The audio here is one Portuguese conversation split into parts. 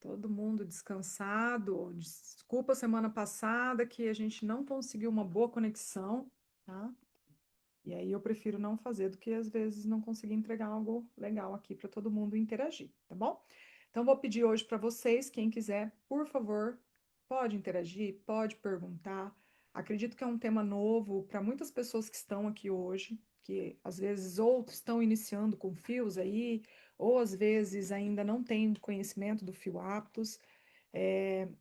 Todo mundo descansado. Desculpa a semana passada que a gente não conseguiu uma boa conexão, tá? E aí eu prefiro não fazer do que às vezes não conseguir entregar algo legal aqui para todo mundo interagir, tá bom? Então vou pedir hoje para vocês, quem quiser, por favor, pode interagir, pode perguntar. Acredito que é um tema novo para muitas pessoas que estão aqui hoje, que às vezes outros estão iniciando com fios aí, ou às vezes ainda não têm conhecimento do fio Aptus.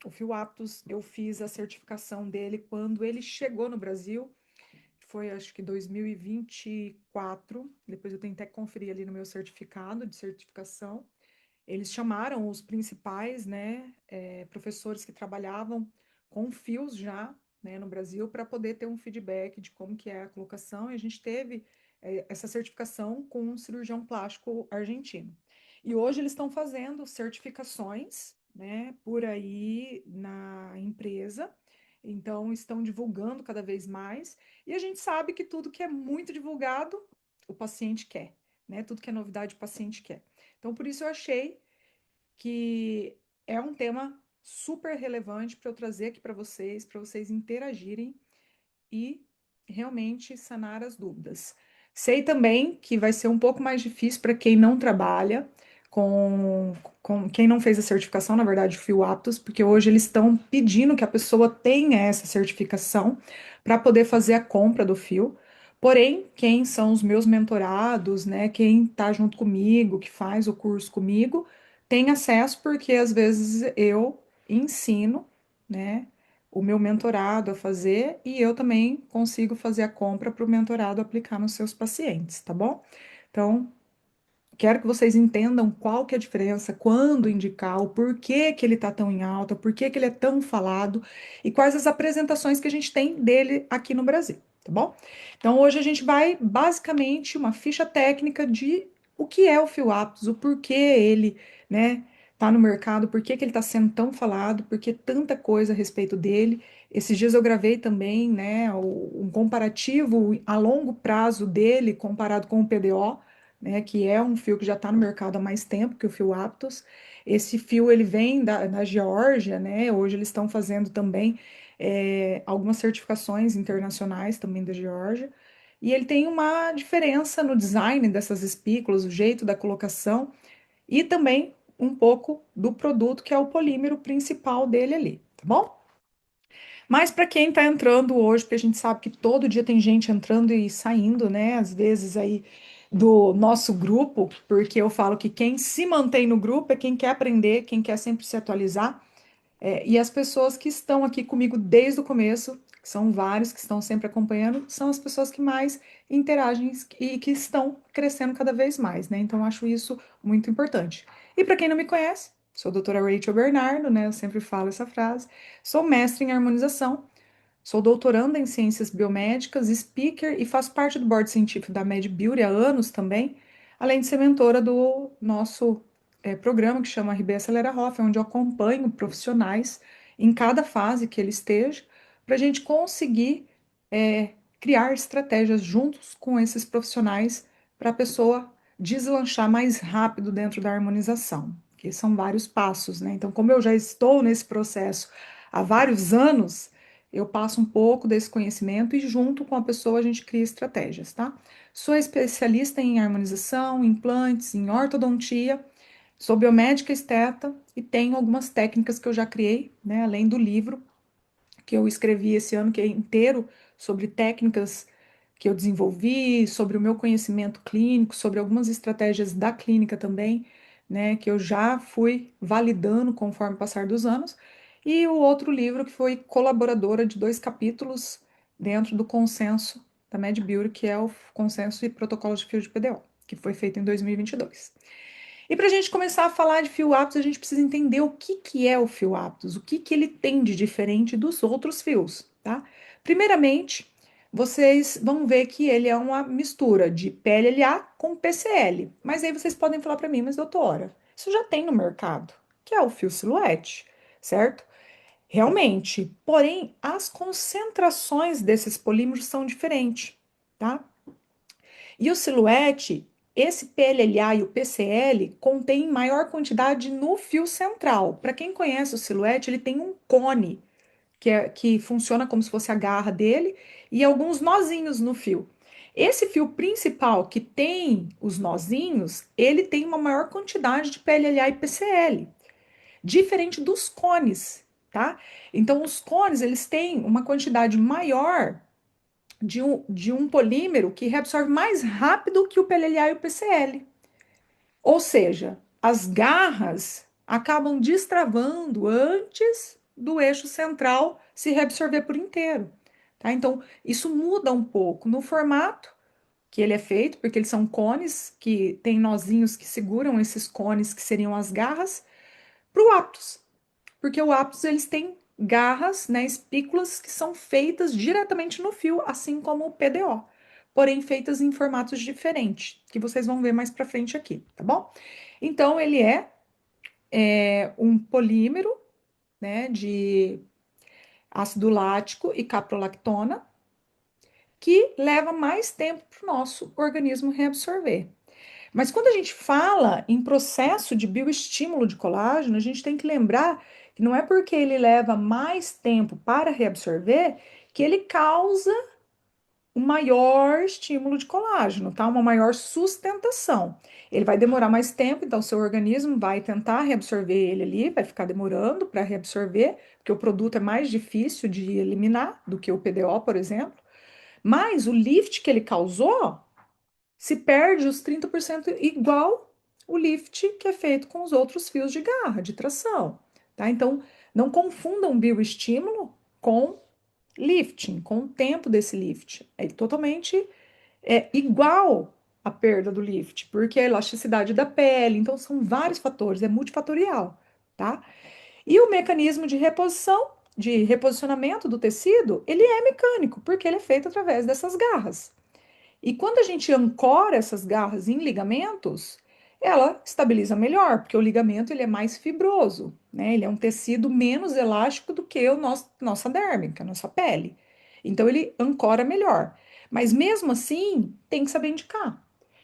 O fio Aptus, eu fiz a certificação dele quando ele chegou no Brasil, foi acho que 2024. Depois eu tenho até que conferir ali no meu certificado de certificação. Eles chamaram os principais, né, professores que trabalhavam com fios já, né, no Brasil, para poder ter um feedback de como que é a colocação. E a gente teve essa certificação com um cirurgião plástico argentino. E hoje eles estão fazendo certificações, né, por aí na empresa. Então estão divulgando cada vez mais. E a gente sabe que tudo que é muito divulgado, o paciente quer, né? Tudo que é novidade, o paciente quer. Então, por isso eu achei que é um tema super relevante para eu trazer aqui para vocês interagirem e realmente sanar as dúvidas. Sei também que vai ser um pouco mais difícil para quem não trabalha com quem não fez a certificação, na verdade, o Fio Aptos, porque hoje eles estão pedindo que a pessoa tenha essa certificação para poder fazer a compra do fio. Porém, quem são os meus mentorados, né? Quem está junto comigo, que faz o curso comigo, tem acesso porque às vezes eu ensino, né? O meu mentorado a fazer e eu também consigo fazer a compra para o mentorado aplicar nos seus pacientes, tá bom? Então, quero que vocês entendam qual que é a diferença, quando indicar, o porquê que ele está tão em alta, por que ele é tão falado e quais as apresentações que a gente tem dele aqui no Brasil, tá bom? Então, hoje a gente vai basicamente uma ficha técnica de o que é o Fio Aptus, o porquê ele, né, tá no mercado, por que ele está sendo tão falado, por que tanta coisa a respeito dele. Esses dias eu gravei também, né, um comparativo a longo prazo dele comparado com o PDO, né, que é um fio que já está no mercado há mais tempo que o fio Aptos. Esse fio ele vem da Geórgia, né? Hoje eles estão fazendo também algumas certificações internacionais também da Geórgia. E ele tem uma diferença no design dessas espículas, o jeito da colocação e também um pouco do produto que é o polímero principal dele ali, tá bom? Mas para quem está entrando hoje, porque a gente sabe que todo dia tem gente entrando e saindo, né? Às vezes aí do nosso grupo, porque eu falo que quem se mantém no grupo é quem quer aprender, quem quer sempre se atualizar. E as pessoas que estão aqui comigo desde o começo, que são vários que estão sempre acompanhando, são as pessoas que mais interagem e que estão crescendo cada vez mais, né? Então, eu acho isso muito importante. E para quem não me conhece, sou a doutora Rachel Bernardo, né? Eu sempre falo essa frase. Sou mestre em harmonização. Sou doutoranda em ciências biomédicas, speaker e faço parte do board científico da Med Beauty há anos também, além de ser mentora do nosso programa que chama RB Acelera Hoff, onde eu acompanho profissionais em cada fase que ele esteja, para a gente conseguir criar estratégias juntos com esses profissionais para a pessoa deslanchar mais rápido dentro da harmonização, que são vários passos, né? Então, como eu já estou nesse processo há vários anos, eu passo um pouco desse conhecimento e, junto com a pessoa, a gente cria estratégias, tá? Sou especialista em harmonização, implantes, em ortodontia, sou biomédica esteta e tenho algumas técnicas que eu já criei, né? Além do livro que eu escrevi esse ano, que é inteiro sobre técnicas que eu desenvolvi, sobre o meu conhecimento clínico, sobre algumas estratégias da clínica também, né, que eu já fui validando conforme o passar dos anos. E o outro livro que foi colaboradora de 2 capítulos dentro do consenso da Med Beauty, que é o Consenso e Protocolos de Fio de PDO, que foi feito em 2022. E para a gente começar a falar de fio Aptus, a gente precisa entender o que, que é o fio Aptus, o que, que ele tem de diferente dos outros fios, tá? Primeiramente, vocês vão ver que ele é uma mistura de PLLA com PCL. Mas aí vocês podem falar para mim, mas doutora, isso já tem no mercado, que é o fio silhuete, certo? Realmente, porém, as concentrações desses polímeros são diferentes, tá? E o silhuete esse PLLA e o PCL contém maior quantidade no fio central. Para quem conhece o Silhouette, ele tem um cone que funciona como se fosse a garra dele e alguns nozinhos no fio. Esse fio principal que tem os nozinhos, ele tem uma maior quantidade de PLLA e PCL, diferente dos cones, tá? Então, os cones, eles têm uma quantidade maior de um polímero que reabsorve mais rápido que o PLLA e o PCL. Ou seja, as garras acabam destravando antes do eixo central se reabsorver por inteiro. Tá? Então, isso muda um pouco no formato que ele é feito, porque eles são cones que têm nozinhos que seguram esses cones que seriam as garras, para o Aptus, porque o Aptus eles têm garras, né, espículas que são feitas diretamente no fio, assim como o PDO, porém feitas em formatos diferentes, que vocês vão ver mais para frente aqui, tá bom? Então ele é um polímero, né, de ácido lático e caprolactona que leva mais tempo para o nosso organismo reabsorver. Mas quando a gente fala em processo de bioestímulo de colágeno, a gente tem que lembrar que não é porque ele leva mais tempo para reabsorver que ele causa um maior estímulo de colágeno, tá? Uma maior sustentação. Ele vai demorar mais tempo, então seu organismo vai tentar reabsorver ele ali, vai ficar demorando para reabsorver, porque o produto é mais difícil de eliminar do que o PDO, por exemplo. Mas o lift que ele causou se perde os 30% igual o lift que é feito com os outros fios de garra, de tração, tá? Então, não confundam bioestímulo com lifting, com o tempo desse lift. É totalmente igual a perda do lift, porque a elasticidade da pele, então são vários fatores, é multifatorial, tá? E o mecanismo de reposição, de reposicionamento do tecido, ele é mecânico, porque ele é feito através dessas garras. E quando a gente ancora essas garras em ligamentos, ela estabiliza melhor, porque o ligamento ele é mais fibroso, né? Ele é um tecido menos elástico do que nossa dérmica, nossa pele. Então ele ancora melhor. Mas mesmo assim, tem que saber indicar.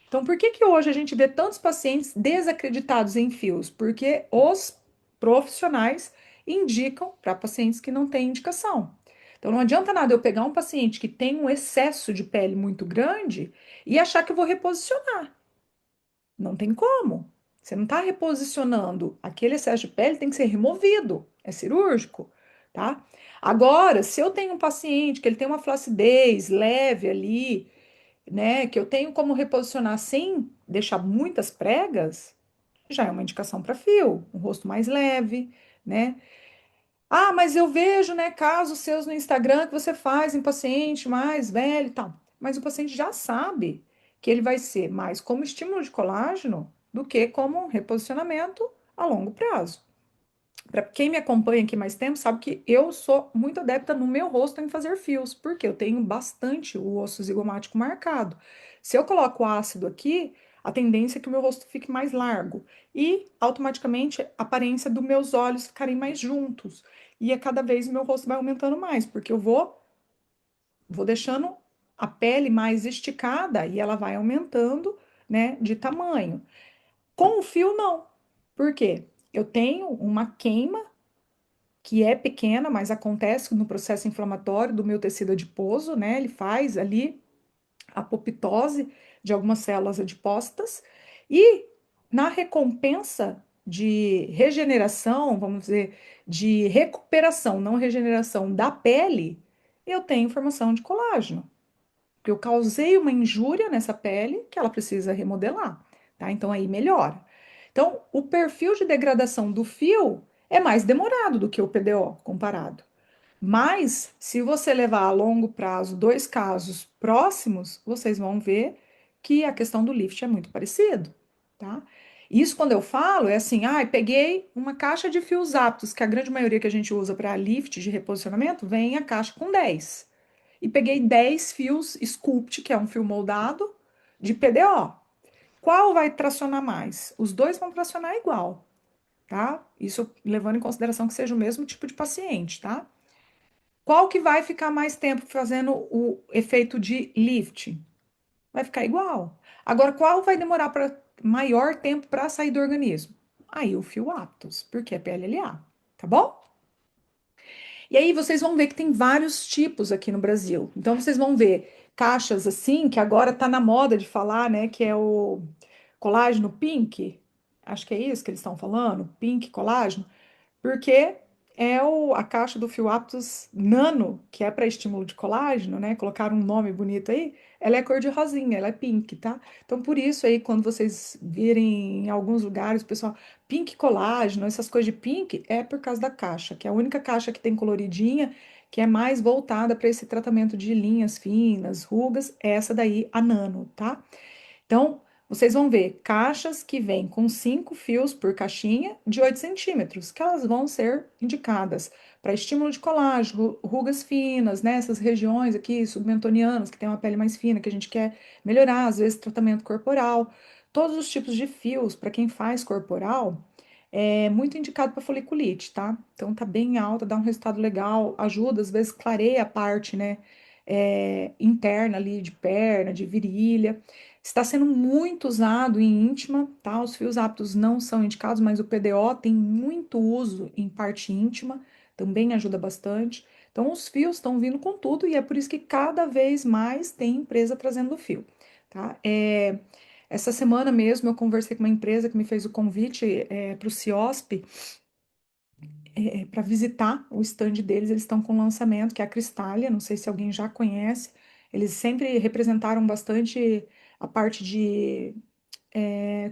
Então, por que que hoje a gente vê tantos pacientes desacreditados em fios? Porque os profissionais indicam para pacientes que não têm indicação. Então, não adianta nada eu pegar um paciente que tem um excesso de pele muito grande e achar que eu vou reposicionar. Não tem como. Você não está reposicionando. Aquele excesso de pele tem que ser removido. É cirúrgico, tá? Agora, se eu tenho um paciente que ele tem uma flacidez leve ali, né, que eu tenho como reposicionar sem deixar muitas pregas, já é uma indicação para fio, um rosto mais leve, né? Ah, mas eu vejo, né, casos seus no Instagram que você faz em paciente mais velho e tal. Mas o paciente já sabe que ele vai ser mais como estímulo de colágeno do que como um reposicionamento a longo prazo. Para quem me acompanha aqui mais tempo, sabe que eu sou muito adepta no meu rosto em fazer fios, porque eu tenho bastante o osso zigomático marcado. Se eu coloco ácido aqui, a tendência é que o meu rosto fique mais largo e automaticamente a aparência dos meus olhos ficarem mais juntos. E a cada vez o meu rosto vai aumentando mais, porque eu vou deixando a pele mais esticada e ela vai aumentando, né, de tamanho. Com o fio, não. Por quê? Eu tenho uma queima que é pequena, mas acontece no processo inflamatório do meu tecido adiposo, né? Ele faz ali a apoptose de algumas células adipócitas e na recompensa de regeneração, vamos dizer, de recuperação, não regeneração da pele, eu tenho formação de colágeno, porque eu causei uma injúria nessa pele que ela precisa remodelar, tá? Então aí melhora. Então, o perfil de degradação do fio é mais demorado do que o PDO comparado. Mas, se você levar a longo prazo dois casos próximos, vocês vão ver que a questão do lift é muito parecido, tá? Isso quando eu falo é assim, peguei uma caixa de fios aptos, que a grande maioria que a gente usa para lift de reposicionamento, vem a caixa com 10. E peguei 10 fios Sculpt, que é um fio moldado, de PDO. Qual vai tracionar mais? Os dois vão tracionar igual, tá? Isso levando em consideração que seja o mesmo tipo de paciente, tá? Qual que vai ficar mais tempo fazendo o efeito de lift? vai ficar igual. Agora, qual vai demorar para maior tempo para sair do organismo? Aí o fio Aptos, porque é PLLA, tá bom? E aí vocês vão ver que tem vários tipos aqui no Brasil. Então vocês vão ver caixas assim, que agora tá na moda de falar, né, que é o colágeno pink. Acho que é isso que eles estão falando, pink colágeno. Porque a caixa do Fio Aptus Nano, que é para estímulo de colágeno, né? Colocaram um nome bonito aí. Ela é cor de rosinha, ela é pink, tá? Então, por isso aí, quando vocês virem em alguns lugares, o pessoal, pink colágeno, essas coisas de pink, é por causa da caixa, que é a única caixa que tem coloridinha, que é mais voltada para esse tratamento de linhas finas, rugas, é essa daí, a Nano, tá? Então, vocês vão ver caixas que vêm com 5 fios por caixinha de 8 centímetros, que elas vão ser indicadas para estímulo de colágeno, rugas finas, né? Essas regiões aqui submentonianas, que tem uma pele mais fina, que a gente quer melhorar, às vezes tratamento corporal. Todos os tipos de fios, para quem faz corporal, é muito indicado para foliculite, tá? Então tá bem alta, dá um resultado legal, ajuda, às vezes clareia a parte, né? Interna ali de perna, de virilha. Está sendo muito usado em íntima, tá? Os fios aptos não são indicados, mas o PDO tem muito uso em parte íntima, também ajuda bastante. Então, os fios estão vindo com tudo e é por isso que cada vez mais tem empresa trazendo fio, tá? Essa semana mesmo eu conversei com uma empresa que me fez o convite para o CIOSP para visitar o stand deles. Eles estão com um lançamento que é a Cristália, não sei se alguém já conhece. Eles sempre representaram bastante a parte de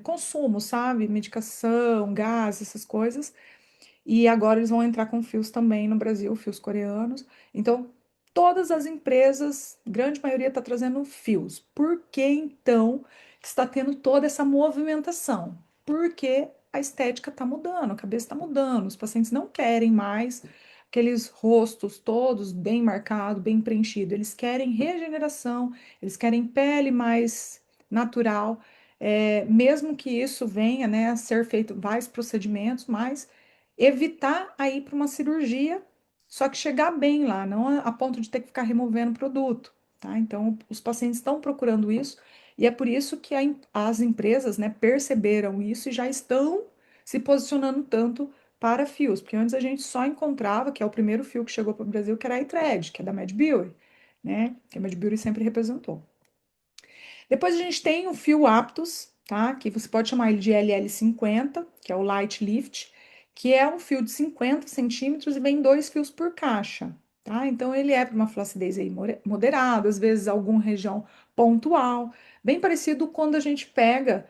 consumo, sabe? Medicação, gás, essas coisas. E agora eles vão entrar com fios também no Brasil, fios coreanos. Então, todas as empresas, grande maioria está trazendo fios. Por que então que está tendo toda essa movimentação? Porque a estética está mudando, a cabeça está mudando, os pacientes não querem mais aqueles rostos todos bem marcados, bem preenchidos. Eles querem regeneração, eles querem pele mais natural. Mesmo que isso venha, né, a ser feito vários procedimentos, mas evitar a ir para uma cirurgia, só que chegar bem lá, não a ponto de ter que ficar removendo produto, tá? Então, os pacientes estão procurando isso e é por isso que as empresas, né, perceberam isso e já estão se posicionando tanto para fios, porque antes a gente só encontrava, que é o primeiro fio que chegou para o Brasil, que era a iThread, que é da MedBeauty, né? Que a MedBeauty sempre representou. Depois a gente tem o fio Aptus, tá? Que você pode chamar ele de LL50, que é o Light Lift, que é um fio de 50 centímetros e vem 2 fios por caixa, tá? Então ele é para uma flacidez aí moderada, às vezes alguma região pontual, bem parecido quando a gente pega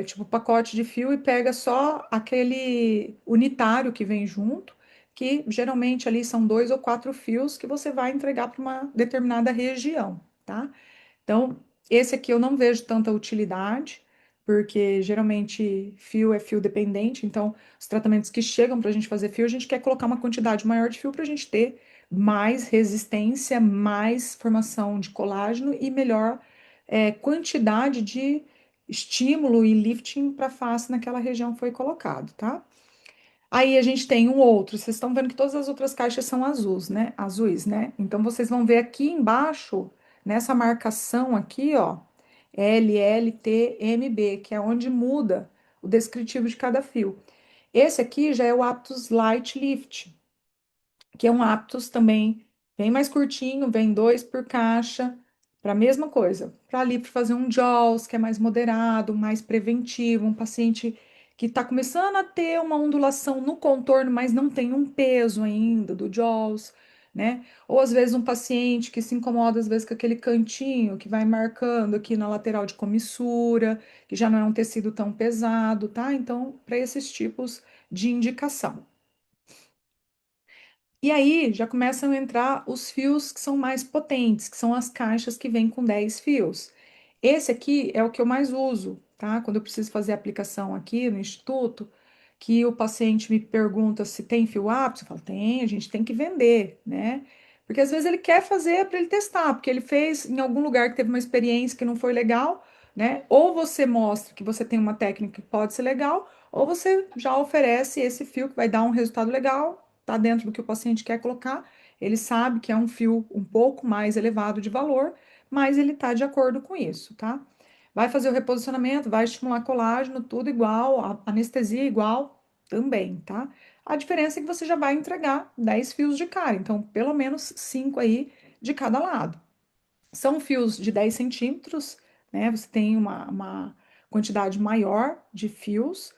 tipo pacote de fio e pega só aquele unitário que vem junto, que geralmente ali são 2 ou 4 fios que você vai entregar para uma determinada região, tá? Então, esse aqui eu não vejo tanta utilidade, porque geralmente fio é fio dependente, então os tratamentos que chegam para a gente fazer fio, a gente quer colocar uma quantidade maior de fio para a gente ter mais resistência, mais formação de colágeno e melhor quantidade de estímulo e lifting para a face naquela região que foi colocado, tá? Aí a gente tem um outro. Vocês estão vendo que todas as outras caixas são azuis, né? Azuis, né? Então vocês vão ver aqui embaixo, nessa marcação aqui, ó, LLTMB, que é onde muda o descritivo de cada fio. Esse aqui já é o Aptus Light Lift, que é um Aptus também bem mais curtinho, vem 2 por caixa, para a mesma coisa. Para ali, para fazer um JAWS, que é mais moderado, mais preventivo, um paciente que está começando a ter uma ondulação no contorno, mas não tem um peso ainda do JAWS, né? Ou às vezes um paciente que se incomoda às vezes com aquele cantinho que vai marcando aqui na lateral de comissura, que já não é um tecido tão pesado, tá? Então, para esses tipos de indicação. E aí já começam a entrar os fios que são mais potentes, que são as caixas que vêm com 10 fios. Esse aqui é o que eu mais uso, tá? Quando eu preciso fazer a aplicação aqui no instituto, que o paciente me pergunta se tem fio apto, eu falo, tem, a gente tem que vender, né? Porque às vezes ele quer fazer para ele testar, porque ele fez em algum lugar que teve uma experiência que não foi legal, né? Ou você mostra que você tem uma técnica que pode ser legal, ou você já oferece esse fio que vai dar um resultado legal, tá dentro do que o paciente quer colocar. Ele sabe que é um fio um pouco mais elevado de valor, mas ele tá de acordo com isso, tá? Vai fazer o reposicionamento, vai estimular colágeno, tudo igual, a anestesia igual também, tá? A diferença é que você já vai entregar 10 fios de cara, então pelo menos 5 aí de cada lado. São fios de 10 centímetros, né? Você tem uma quantidade maior de fios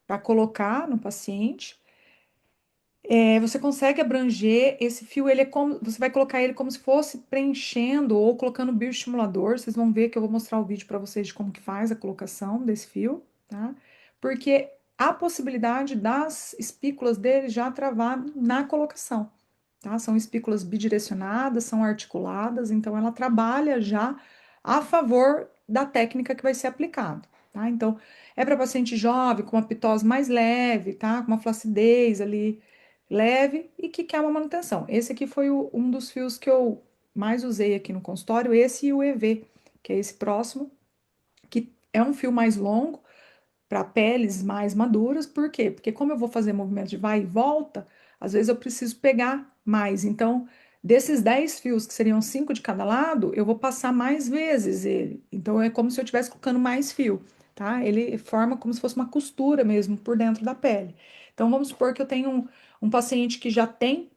para colocar no paciente. Você consegue abranger esse fio, ele é como, você vai colocar ele como se fosse preenchendo ou colocando bioestimulador. Vocês vão ver que eu vou mostrar o vídeo para vocês de como que faz a colocação desse fio, tá? Porque há possibilidade das espículas dele já travar na colocação, tá? São espículas bidirecionadas, são articuladas, então ela trabalha já a favor da técnica que vai ser aplicada, tá? Então, é para paciente jovem, com uma pitose mais leve, tá? Com uma flacidez ali leve e que quer uma manutenção. Esse aqui foi um dos fios que eu mais usei aqui no consultório, esse e o EV, que é esse próximo, que é um fio mais longo, para peles mais maduras. Por quê? Porque como eu vou fazer movimento de vai e volta, às vezes eu preciso pegar mais. Então, desses 10 fios, que seriam 5 de cada lado, eu vou passar mais vezes ele. Então, é como se eu estivesse colocando mais fio, tá? Ele forma como se fosse uma costura mesmo por dentro da pele. Então, vamos supor que eu tenho um paciente que já tem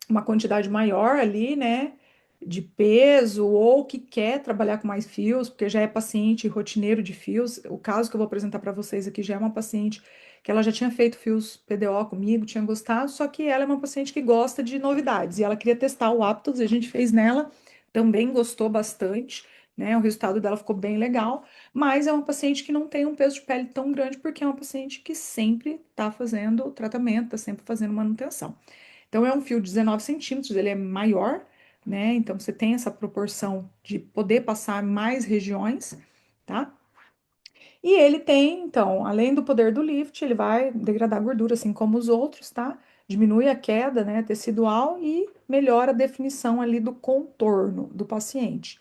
uma quantidade maior ali, né, de peso, ou que quer trabalhar com mais fios, porque já é paciente rotineiro de fios. O caso que eu vou apresentar para vocês aqui já é uma paciente que ela já tinha feito fios PDO comigo, tinha gostado, só que ela é uma paciente que gosta de novidades e ela queria testar o Aptos e a gente fez nela, também gostou bastante. Né, o resultado dela ficou bem legal, mas é uma paciente que não tem um peso de pele tão grande, porque é uma paciente que sempre está fazendo tratamento, está sempre fazendo manutenção. Então, é um fio de 19 centímetros, ele é maior, né? Então, você tem essa proporção de poder passar mais regiões, tá? E ele tem, então, além do poder do lift, ele vai degradar gordura, assim como os outros, tá? Diminui a queda, né, tecidual e melhora a definição ali do contorno do paciente.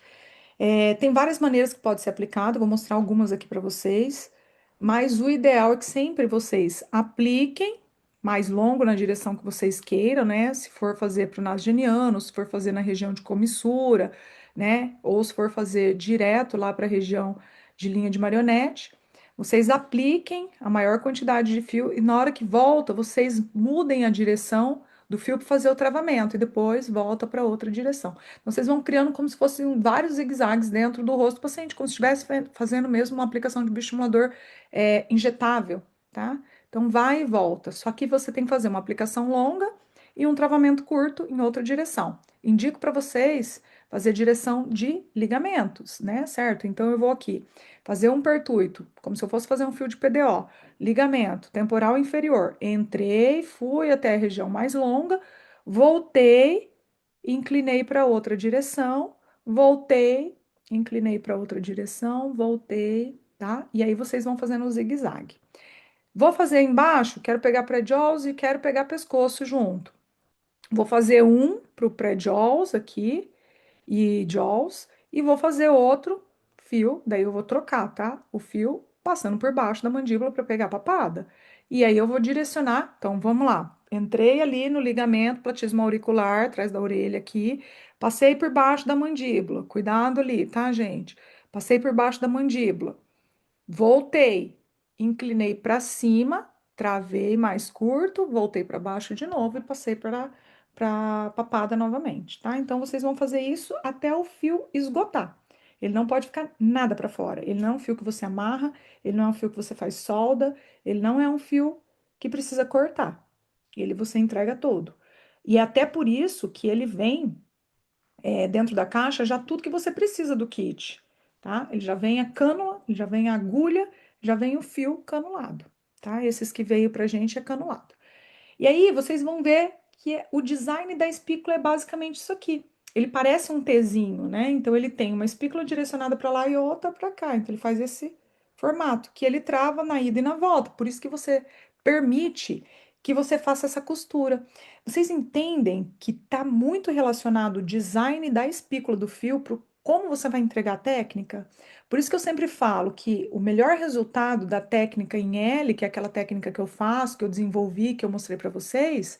Tem várias maneiras que pode ser aplicado, vou mostrar algumas aqui para vocês, mas o ideal é que sempre vocês apliquem mais longo na direção que vocês queiram, né? Se for fazer para o nasogeniano, se for fazer na região de comissura, né? Ou se for fazer direto lá para a região de linha de marionete, vocês apliquem a maior quantidade de fio e na hora que volta, vocês mudem a direção do fio para fazer o travamento e depois volta para outra direção. Então, vocês vão criando como se fossem vários zigue-zagues dentro do rosto do paciente, como se estivesse fazendo mesmo uma aplicação de bioestimulador injetável, tá? Então, vai e volta. Só que você tem que fazer uma aplicação longa e um travamento curto em outra direção. Indico para vocês fazer direção de ligamentos, né? Certo? Então, eu vou aqui fazer um pertuito, como se eu fosse fazer um fio de PDO, ligamento temporal inferior. Entrei, fui até a região mais longa, voltei, inclinei para outra direção, voltei, inclinei para outra direção, voltei, tá? E aí vocês vão fazendo o zigue-zague. Vou fazer embaixo, quero pegar pré-jaws e quero pegar pescoço junto. Vou fazer um para o pré-jaws aqui e jaws e vou fazer outro fio, daí eu vou trocar, tá? O fio passando por baixo da mandíbula para pegar a papada. E aí eu vou direcionar, então vamos lá. Entrei ali no ligamento platismo auricular, atrás da orelha aqui, passei por baixo da mandíbula. Cuidado ali, tá, gente? Passei por baixo da mandíbula. Voltei, inclinei para cima, travei mais curto, voltei para baixo de novo e passei para papada novamente, tá? Então vocês vão fazer isso até o fio esgotar. Ele não pode ficar nada para fora. Ele não é um fio que você amarra, ele não é um fio que você faz solda, ele não é um fio que precisa cortar. Ele você entrega todo. E é até por isso que ele vem dentro da caixa já tudo que você precisa do kit, tá? Ele já vem a cânula, ele já vem a agulha, já vem o fio canulado, tá? Esses que veio pra gente é canulado. E aí vocês vão ver que o design da espícula é basicamente isso aqui. Ele parece um Tzinho, né? Então ele tem uma espícula direcionada para lá e outra para cá. Então ele faz esse formato que ele trava na ida e na volta. Por isso que você permite que você faça essa costura. Vocês entendem que está muito relacionado o design da espícula do fio para como você vai entregar a técnica? Por isso que eu sempre falo que o melhor resultado da técnica em L, que é aquela técnica que eu faço, que eu desenvolvi, que eu mostrei para vocês,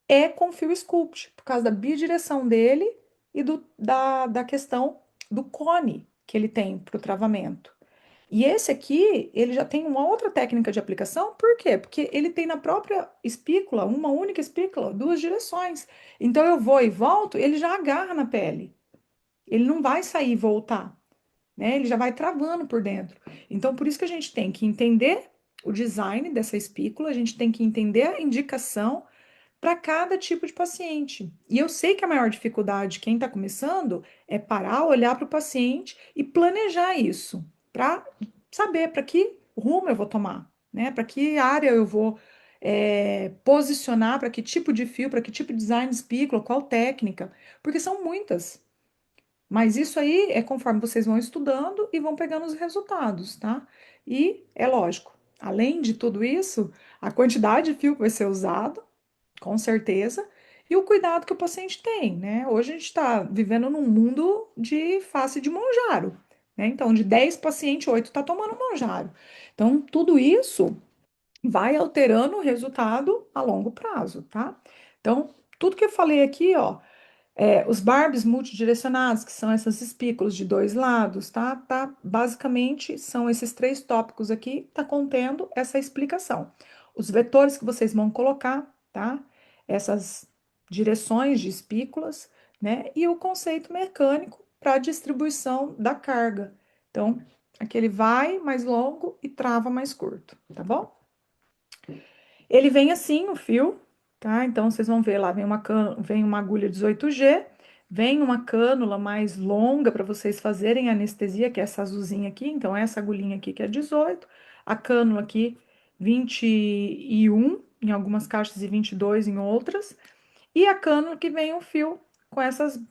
é com fio sculpt, por causa da bidireção dele e da questão do cone que ele tem para o travamento. E esse aqui, ele já tem uma outra técnica de aplicação, por quê? Porque ele tem na própria espícula, uma única espícula, duas direções. Então eu vou e volto, ele já agarra na pele. Ele não vai sair e voltar, né? Ele já vai travando por dentro. Então, por isso que a gente tem que entender o design dessa espícula, a gente tem que entender a indicação para cada tipo de paciente. E eu sei que a maior dificuldade de quem está começando é parar, olhar para o paciente e planejar isso, para saber para que rumo eu vou tomar, né? Para que área eu vou posicionar, para que tipo de fio, para que tipo de design de espícula, qual técnica, porque são muitas. Mas isso aí é conforme vocês vão estudando e vão pegando os resultados, tá? E é lógico, além de tudo isso, a quantidade de fio que vai ser usado, com certeza, e o cuidado que o paciente tem, né? Hoje a gente está vivendo num mundo de face de Monjaro, né? Então, de 10 pacientes, 8 está tomando Monjaro. Então, tudo isso vai alterando o resultado a longo prazo, tá? Então, tudo que eu falei aqui, ó, os barbs multidirecionados, que são essas espículas de dois lados, tá? Tá? Basicamente, são esses três tópicos aqui, tá contendo essa explicação. Os vetores que vocês vão colocar, tá? Essas direções de espículas, né? E o conceito mecânico para distribuição da carga. Então, aquele vai mais longo e trava mais curto, tá bom? Ele vem assim, o fio, tá? Então, vocês vão ver lá, vem uma agulha 18G, vem uma cânula mais longa para vocês fazerem a anestesia, que é essa azulzinha aqui. Então, essa agulhinha aqui que é 18, a cânula aqui 21 em algumas caixas e 22 em outras. E a cânula que vem o fio com essas,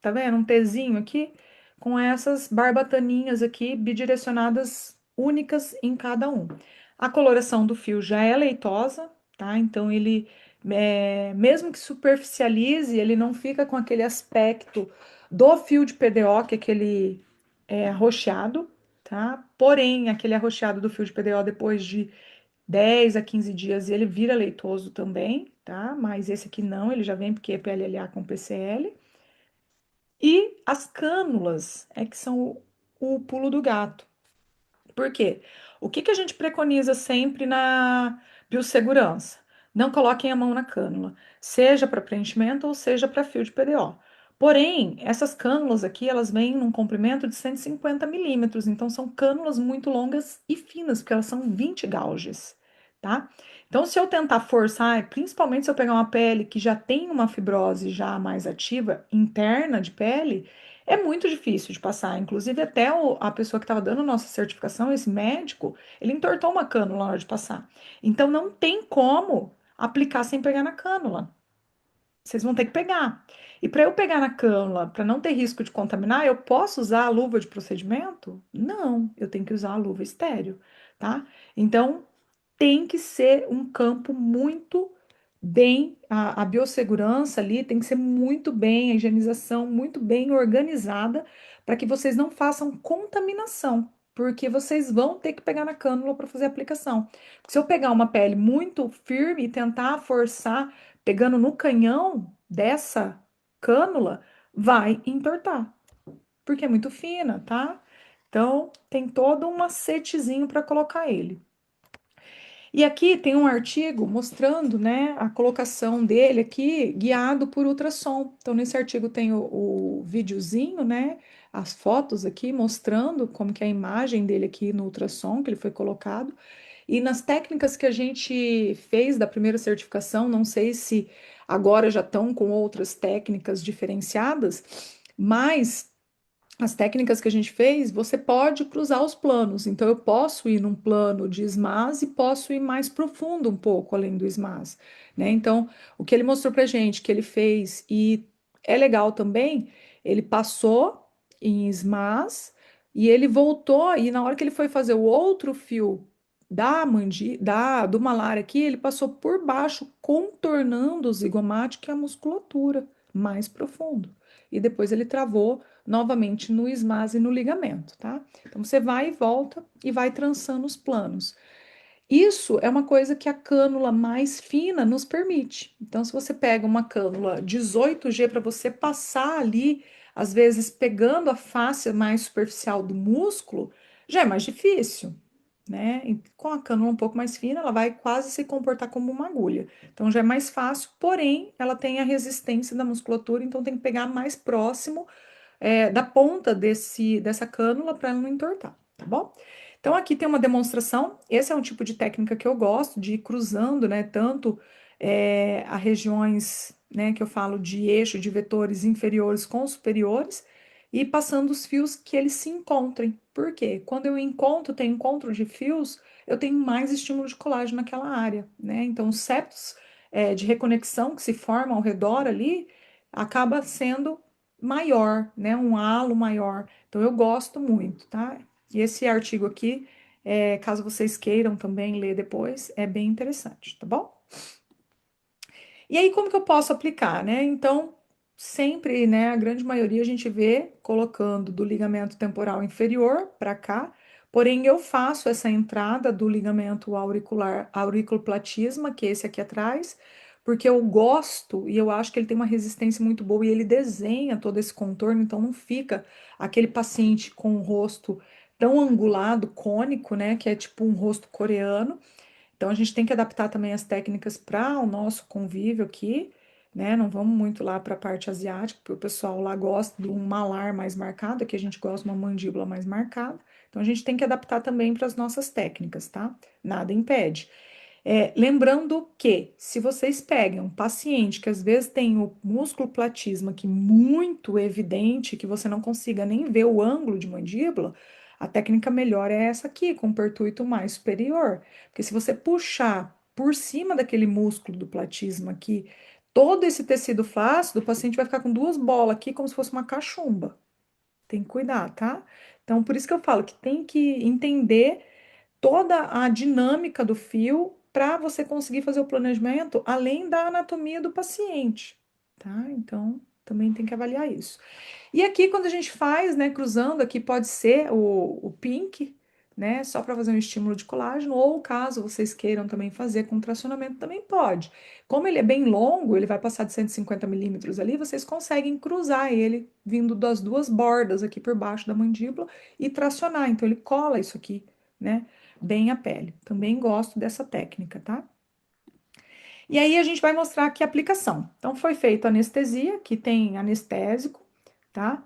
tá vendo? Um Tzinho aqui, com essas barbataninhas aqui bidirecionadas únicas em cada um. A coloração do fio já é leitosa, tá? Então ele, mesmo que superficialize, ele não fica com aquele aspecto do fio de PDO, que é aquele arroxeado, tá? Porém, aquele arroxeado do fio de PDO depois de 10 a 15 dias ele vira leitoso também, tá? Mas esse aqui não, ele já vem porque é PLLA com PCL. E as cânulas é que são o pulo do gato. Por quê? O que que a gente preconiza sempre na biossegurança? Não coloquem a mão na cânula, seja para preenchimento ou seja para fio de PDO. Porém, essas cânulas aqui, elas vêm num comprimento de 150 milímetros, então são cânulas muito longas e finas, porque elas são 20 gauges, tá? Então, se eu tentar forçar, principalmente se eu pegar uma pele que já tem uma fibrose já mais ativa, interna de pele, é muito difícil de passar. Inclusive, até a pessoa que estava dando nossa certificação, esse médico, ele entortou uma cânula na hora de passar. Então, não tem como aplicar sem pegar na cânula. Vocês vão ter que pegar. E para eu pegar na cânula, para não ter risco de contaminar, eu posso usar a luva de procedimento? Não, eu tenho que usar a luva estéreo, tá? Então, tem que ser um campo muito bem, a biossegurança ali tem que ser muito bem, a higienização muito bem organizada para que vocês não façam contaminação, porque vocês vão ter que pegar na cânula para fazer a aplicação. Porque se eu pegar uma pele muito firme e tentar forçar pegando no canhão dessa cânula, vai entortar, porque é muito fina, tá? Então, tem todo um macetezinho para colocar ele. E aqui tem um artigo mostrando, né, a colocação dele aqui guiado por ultrassom. Então, nesse artigo tem o videozinho, né, as fotos aqui mostrando como que é a imagem dele aqui no ultrassom que ele foi colocado. E nas técnicas que a gente fez da primeira certificação, não sei se agora já estão com outras técnicas diferenciadas, mas as técnicas que a gente fez, você pode cruzar os planos. Então, eu posso ir num plano de SMAS e posso ir mais profundo um pouco além do SMAS, né? Então, o que ele mostrou pra gente, que ele fez, e é legal também, ele passou em SMAS e ele voltou, e na hora que ele foi fazer o outro fio do malar aqui, ele passou por baixo, contornando o zigomático e a musculatura mais profundo. E depois ele travou novamente no SMAS e no ligamento, tá? Então você vai e volta e vai trançando os planos. Isso é uma coisa que a cânula mais fina nos permite. Então, se você pega uma cânula 18G para você passar ali, às vezes pegando a face mais superficial do músculo, já é mais difícil, né? E com a cânula um pouco mais fina, ela vai quase se comportar como uma agulha. Então, já é mais fácil, porém, ela tem a resistência da musculatura, então tem que pegar mais próximo da ponta dessa cânula para ela não entortar, tá bom? Então, aqui tem uma demonstração. Esse é um tipo de técnica que eu gosto, de ir cruzando, né, tanto a regiões, né, que eu falo de eixo de vetores inferiores com superiores e passando os fios que eles se encontrem. Por quê? Quando eu encontro, tem encontro de fios, eu tenho mais estímulo de colágeno naquela área, né? Então, os septos de reconexão que se formam ao redor ali acaba sendo maior, né? Um halo maior. Então eu gosto muito, tá? E esse artigo aqui, caso vocês queiram também ler depois, é bem interessante, tá bom? E aí, como que eu posso aplicar, né? Então, sempre, né, a grande maioria a gente vê colocando do ligamento temporal inferior para cá, porém eu faço essa entrada do ligamento auricular, auriculoplatisma, que é esse aqui atrás, porque eu gosto e eu acho que ele tem uma resistência muito boa e ele desenha todo esse contorno, então não fica aquele paciente com o rosto tão angulado, cônico, né, que é tipo um rosto coreano. Então a gente tem que adaptar também as técnicas para o nosso convívio aqui, né? Não vamos muito lá para a parte asiática, porque o pessoal lá gosta de um malar mais marcado, aqui a gente gosta de uma mandíbula mais marcada. Então a gente tem que adaptar também para as nossas técnicas, tá? Nada impede. Lembrando que, se vocês pegam um paciente que às vezes tem o músculo platisma aqui muito evidente, que você não consiga nem ver o ângulo de mandíbula, a técnica melhor é essa aqui, com o pertuito mais superior. Porque se você puxar por cima daquele músculo do platisma aqui, todo esse tecido flácido, o paciente vai ficar com duas bolas aqui, como se fosse uma cachumba. Tem que cuidar, tá? Então, por isso que eu falo que tem que entender toda a dinâmica do fio para você conseguir fazer o planejamento além da anatomia do paciente, tá? Então, também tem que avaliar isso. E aqui, quando a gente faz, né, cruzando, aqui pode ser o pink, né, só para fazer um estímulo de colágeno, ou caso vocês queiram também fazer com tracionamento, também pode. Como ele é bem longo, ele vai passar de 150 milímetros ali, vocês conseguem cruzar ele vindo das duas bordas aqui por baixo da mandíbula e tracionar. Então, ele cola isso aqui, né, bem a pele. Também gosto dessa técnica, tá? E aí a gente vai mostrar aqui a aplicação. Então, foi feita anestesia, que tem anestésico, tá?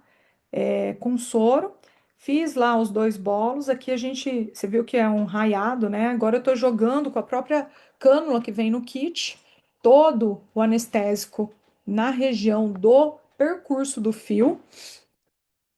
Com soro. Fiz lá os dois bolos. Aqui a gente, você viu que é um raiado, né? Agora eu tô jogando com a própria cânula que vem no kit, todo o anestésico na região do percurso do fio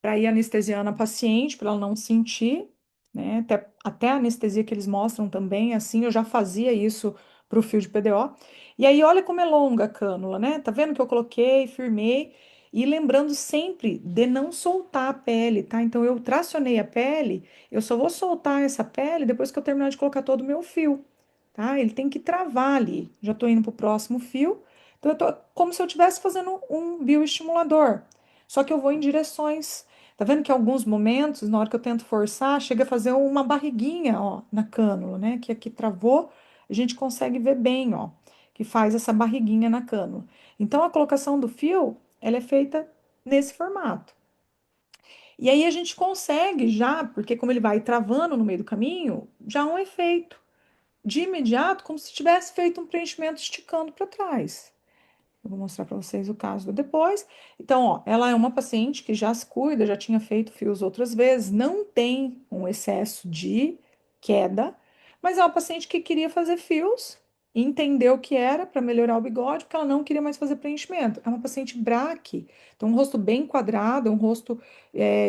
para ir anestesiando a paciente, para ela não sentir, né? Até a anestesia que eles mostram também, assim, eu já fazia isso para o fio de PDO. E aí, olha como é longa a cânula, né? Tá vendo que eu coloquei, firmei, e lembrando sempre de não soltar a pele, tá? Então, eu tracionei a pele, eu só vou soltar essa pele depois que eu terminar de colocar todo o meu fio, tá? Ele tem que travar ali. Já tô indo pro próximo fio. Então, eu tô como se eu estivesse fazendo um bioestimulador. Só que eu vou em direções. Tá vendo que em alguns momentos, na hora que eu tento forçar, chega a fazer uma barriguinha, ó, na cânula, né? Que aqui travou, a gente consegue ver bem, ó, que faz essa barriguinha na cânula. Então, a colocação do fio, ela é feita nesse formato. E aí a gente consegue já, porque como ele vai travando no meio do caminho, já um efeito de imediato, como se tivesse feito um preenchimento esticando para trás. Eu vou mostrar para vocês o caso do depois. Então, ó, ela é uma paciente que já se cuida, já tinha feito fios outras vezes, não tem um excesso de queda, mas é uma paciente que queria fazer fios, entendeu o que era para melhorar o bigode, porque ela não queria mais fazer preenchimento. É uma paciente braque, então um rosto bem quadrado, um rosto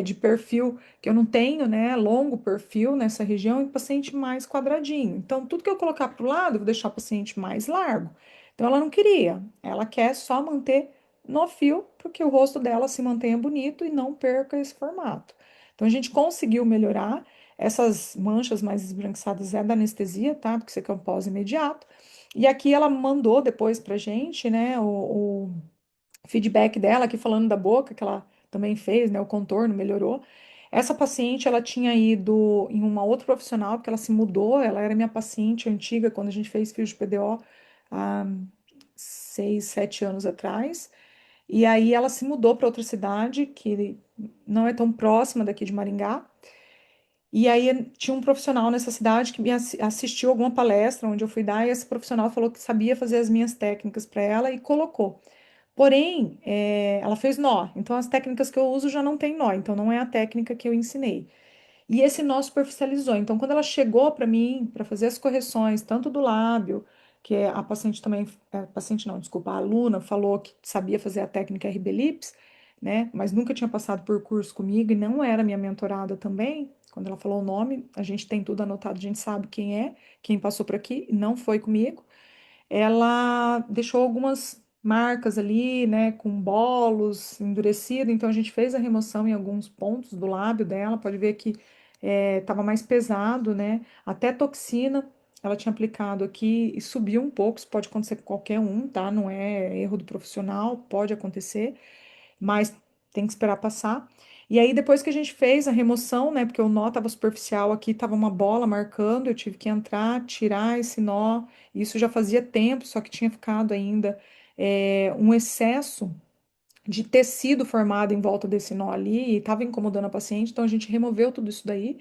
de perfil que eu não tenho, né? Longo perfil nessa região, e paciente mais quadradinho. Então, tudo que eu colocar para o lado, eu vou deixar o paciente mais largo. Então, ela não queria, ela quer só manter no fio, porque o rosto dela se mantenha bonito e não perca esse formato. Então, a gente conseguiu melhorar. Essas manchas mais esbranquiçadas é da anestesia, tá? Porque isso aqui é um pós imediato. E aqui ela mandou depois pra gente, né, o feedback dela aqui falando da boca, que ela também fez, né, o contorno melhorou. Essa paciente, ela tinha ido em uma outra profissional, porque ela se mudou, ela era minha paciente antiga quando a gente fez fio de PDO há 6, 7 anos atrás. E aí ela se mudou para outra cidade, que não é tão próxima daqui de Maringá. E aí tinha um profissional nessa cidade que me assistiu a alguma palestra onde eu fui dar, e esse profissional falou que sabia fazer as minhas técnicas para ela e colocou. Porém, ela fez nó, então as técnicas que eu uso já não tem nó, então não é a técnica que eu ensinei. E esse nó superficializou. Então, quando ela chegou para mim para fazer as correções, tanto do lábio, que a paciente também, a paciente não, desculpa, a aluna falou que sabia fazer a técnica RB Lips, né? Mas nunca tinha passado por curso comigo e não era minha mentorada também. Quando ela falou o nome, a gente tem tudo anotado, a gente sabe quem é, quem passou por aqui, não foi comigo. Ela deixou algumas marcas ali, né, com bolos endurecido, então a gente fez a remoção em alguns pontos do lábio dela, pode ver que estava mais pesado, né, até toxina ela tinha aplicado aqui e subiu um pouco, isso pode acontecer com qualquer um, tá, não é erro do profissional, pode acontecer, mas tem que esperar passar. E aí, depois que a gente fez a remoção, né, porque o nó estava superficial aqui, estava uma bola marcando, eu tive que entrar, tirar esse nó. Isso já fazia tempo, só que tinha ficado ainda um excesso de tecido formado em volta desse nó ali e estava incomodando a paciente, então a gente removeu tudo isso daí.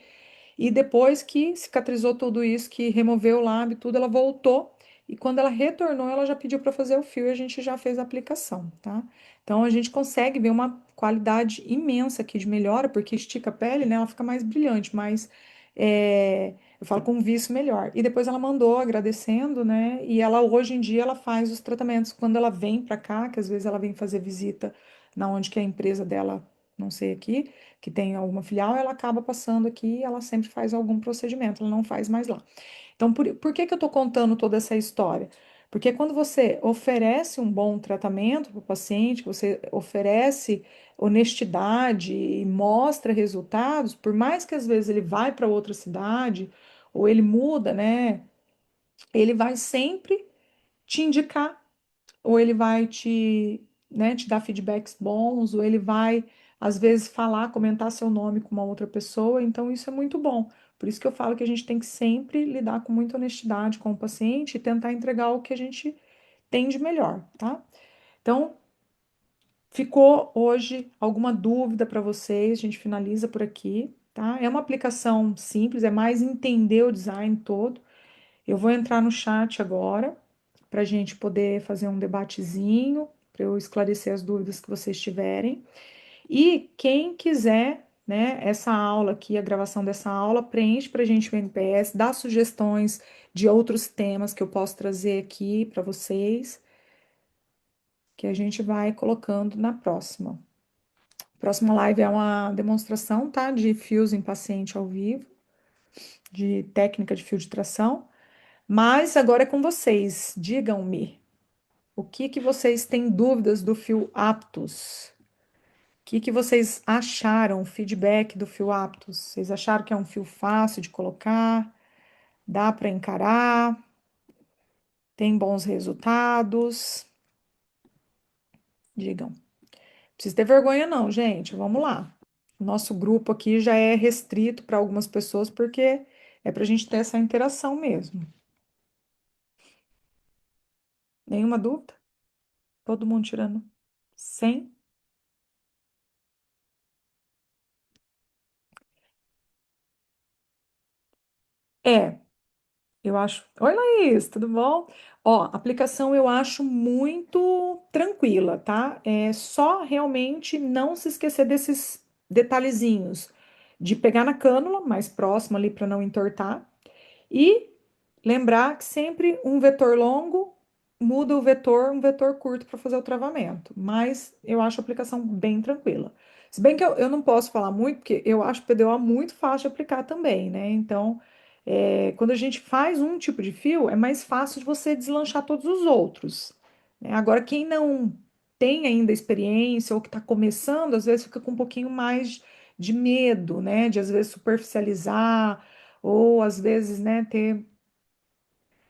E depois que cicatrizou tudo isso, que removeu o lábio, e tudo, ela voltou. E quando ela retornou, ela já pediu para fazer o fio e a gente já fez a aplicação, tá? Então a gente consegue ver uma qualidade imensa aqui de melhora, porque estica a pele, né? Ela fica mais brilhante, mas eu falo com um vício melhor. E depois ela mandou agradecendo, né? E ela hoje em dia ela faz os tratamentos quando ela vem para cá, que às vezes ela vem fazer visita na onde que é a empresa dela, não sei aqui que tem alguma filial, ela acaba passando aqui e ela sempre faz algum procedimento, ela não faz mais lá. Então, por que que eu estou contando toda essa história? Porque quando você oferece um bom tratamento para o paciente, você oferece honestidade e mostra resultados, por mais que às vezes ele vai para outra cidade ou ele muda, né? Ele vai sempre te indicar ou ele vai te dar feedbacks bons, ou ele vai, às vezes, falar, comentar seu nome com uma outra pessoa, então isso é muito bom. Por isso que eu falo que a gente tem que sempre lidar com muita honestidade com o paciente e tentar entregar o que a gente tem de melhor, tá? Então, ficou hoje alguma dúvida para vocês? A gente finaliza por aqui, tá? É uma aplicação simples, é mais entender o design todo. Eu vou entrar no chat agora para a gente poder fazer um debatezinho, para eu esclarecer as dúvidas que vocês tiverem. E quem quiser, né, essa aula aqui, a gravação dessa aula, preenche para a gente o NPS, dá sugestões de outros temas que eu posso trazer aqui para vocês, que a gente vai colocando na próxima. Próxima live é uma demonstração, tá, de fios em paciente ao vivo, de técnica de fio de tração. Mas agora é com vocês. Digam-me, o que que vocês têm dúvidas do fio Aptus? O que que vocês acharam, o feedback do fio Aptus? Vocês acharam que é um fio fácil de colocar? Dá para encarar? Tem bons resultados? Digam. Não precisa ter vergonha não, gente. Vamos lá. O nosso grupo aqui já é restrito para algumas pessoas porque é para a gente ter essa interação mesmo. Nenhuma dúvida? Todo mundo tirando 100? É, eu acho. Oi, Laís, tudo bom? Ó, a aplicação eu acho muito tranquila, tá? É só realmente não se esquecer desses detalhezinhos de pegar na cânula mais próximo ali para não entortar e lembrar que sempre um vetor longo muda o vetor, um vetor curto para fazer o travamento. Mas eu acho a aplicação bem tranquila. Se bem que eu não posso falar muito, porque eu acho o PDO muito fácil de aplicar também, né? Então, quando a gente faz um tipo de fio, é mais fácil de você deslanchar todos os outros, né? Agora, quem não tem ainda experiência ou que está começando, às vezes fica com um pouquinho mais de medo, né? De às vezes superficializar, ou às vezes, né, ter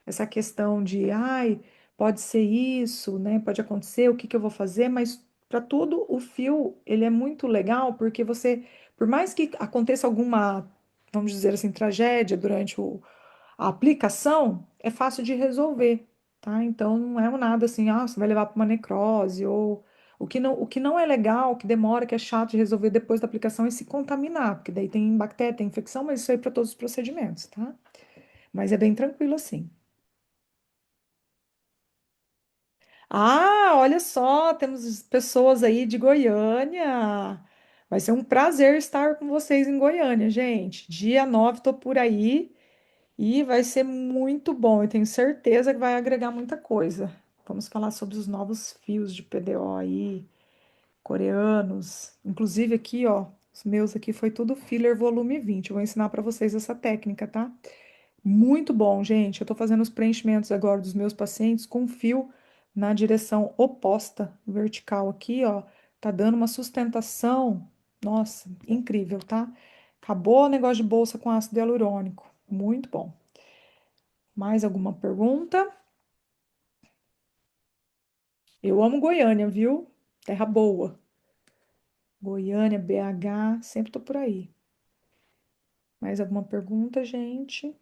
essa questão de, ai, pode ser isso, né? Pode acontecer, o que que eu vou fazer? Mas para tudo o fio, ele é muito legal porque você Por mais que aconteça alguma, vamos dizer assim, tragédia durante a aplicação, é fácil de resolver, tá? Então não é nada assim, ah, você vai levar para uma necrose ou o que não é legal, que demora, que é chato de resolver depois da aplicação é se contaminar, porque daí tem bactéria, tem infecção, mas isso aí para todos os procedimentos, tá? Mas é bem tranquilo assim. Ah, olha só, temos pessoas aí de Goiânia. Vai ser um prazer estar com vocês em Goiânia, gente. Dia 9 tô por aí e vai ser muito bom. Eu tenho certeza que vai agregar muita coisa. Vamos falar sobre os novos fios de PDO aí, coreanos. Inclusive aqui, ó, os meus aqui foi tudo filler volume 20. Eu vou ensinar para vocês essa técnica, tá? Muito bom, gente. Eu estou fazendo os preenchimentos agora dos meus pacientes com fio na direção oposta, vertical aqui, ó. Tá dando uma sustentação, nossa, incrível, tá? Acabou o negócio de bolsa com ácido hialurônico. Muito bom. Mais alguma pergunta? Eu amo Goiânia, viu? Terra boa. Goiânia, BH, sempre tô por aí. Mais alguma pergunta, gente?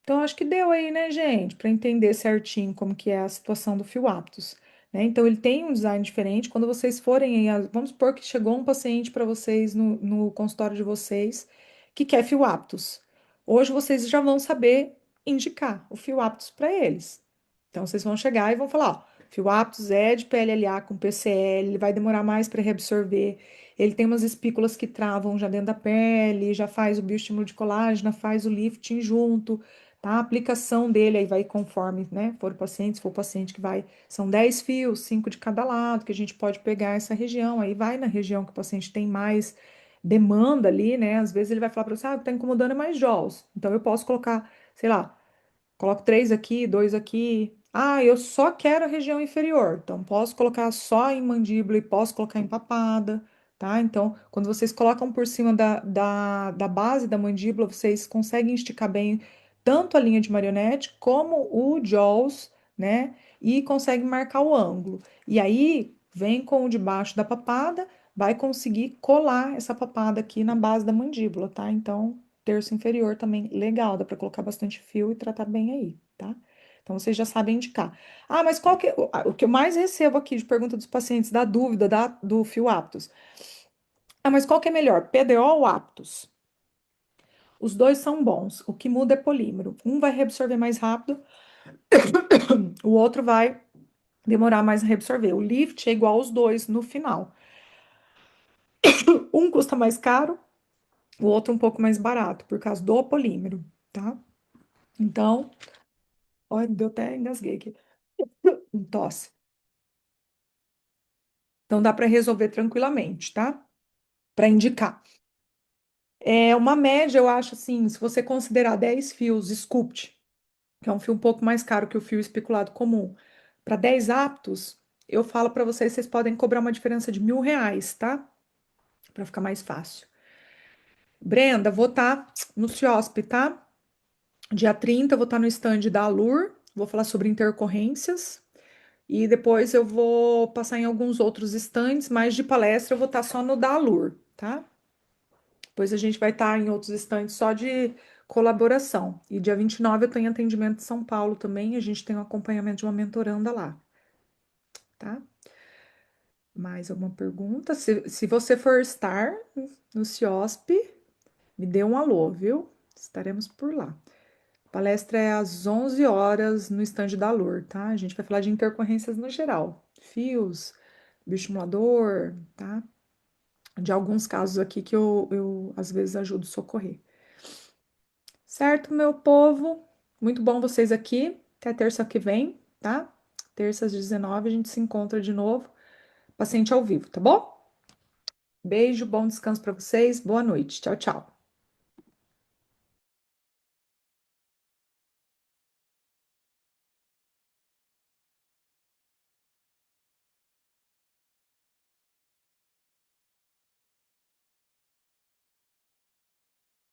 Então, acho que deu aí, né, gente, para entender certinho como que é a situação do fio Aptus, né? Então, ele tem um design diferente. Quando vocês forem aí, vamos supor que chegou um paciente para vocês no consultório de vocês que quer fio Aptus. Hoje vocês já vão saber indicar o fio Aptus para eles. Então, vocês vão chegar e vão falar, ó, fio Aptus é de PLLA com PCL, ele vai demorar mais para reabsorver. Ele tem umas espículas que travam já dentro da pele, já faz o bioestímulo de colágeno, faz o lifting junto. Tá? A aplicação dele aí vai conforme, né? For o paciente, se for o paciente que vai, são 10 fios, 5 de cada lado, que a gente pode pegar essa região. Aí vai na região que o paciente tem mais demanda ali, né? Às vezes ele vai falar para você, ah, o que tá incomodando é mais jaws. Então eu posso colocar, sei lá, coloco três aqui, dois aqui. Ah, eu só quero a região inferior. Então, posso colocar só em mandíbula e posso colocar em papada, tá? Então, quando vocês colocam por cima da base da mandíbula, vocês conseguem esticar bem tanto a linha de marionete como o jaws, né? E conseguem marcar o ângulo. E aí, vem com o de baixo da papada, vai conseguir colar essa papada aqui na base da mandíbula, tá? Então, terço inferior também, legal, dá para colocar bastante fio e tratar bem aí, tá? Então vocês já sabem indicar. Ah, mas qual que é o que eu mais recebo aqui de pergunta dos pacientes, da dúvida do fio Aptus? Ah, mas qual que é melhor, PDO ou Aptus? Os dois são bons. O que muda é polímero. Um vai reabsorver mais rápido, o outro vai demorar mais a reabsorver. O lift é igual aos dois no final. Um custa mais caro, o outro um pouco mais barato, por causa do polímero, tá? Então, olha, deu até engasguei aqui. Tosse. Então dá para resolver tranquilamente, tá? Para indicar. É uma média, eu acho assim, se você considerar 10 fios Sculpt, que é um fio um pouco mais caro que o fio especulado comum, para 10 aptos, eu falo para vocês, vocês podem cobrar uma diferença de R$ 1.000, tá? Para ficar mais fácil. Brenda, vou estar no CIOSP, tá? Dia 30 vou estar no stand da Alur, vou falar sobre intercorrências. E depois eu vou passar em alguns outros stands, mas de palestra eu vou estar só no da Alur, tá? Depois a gente vai estar em outros stands só de colaboração. E dia 29 eu tenho atendimento em São Paulo também, a gente tem um acompanhamento de uma mentoranda lá, tá? Mais alguma pergunta? Se você for estar no CIOSP, me dê um alô, viu? Estaremos por lá. A palestra é às 11 horas no stand da Alur, tá? A gente vai falar de intercorrências no geral. Fios, bioestimulador, tá? De alguns casos aqui que eu às vezes ajudo a socorrer. Certo, meu povo? Muito bom vocês aqui. Até terça que vem, tá? Terça às 19 a gente se encontra de novo. Paciente ao vivo, tá bom? Beijo, bom descanso para vocês. Boa noite. Tchau, tchau.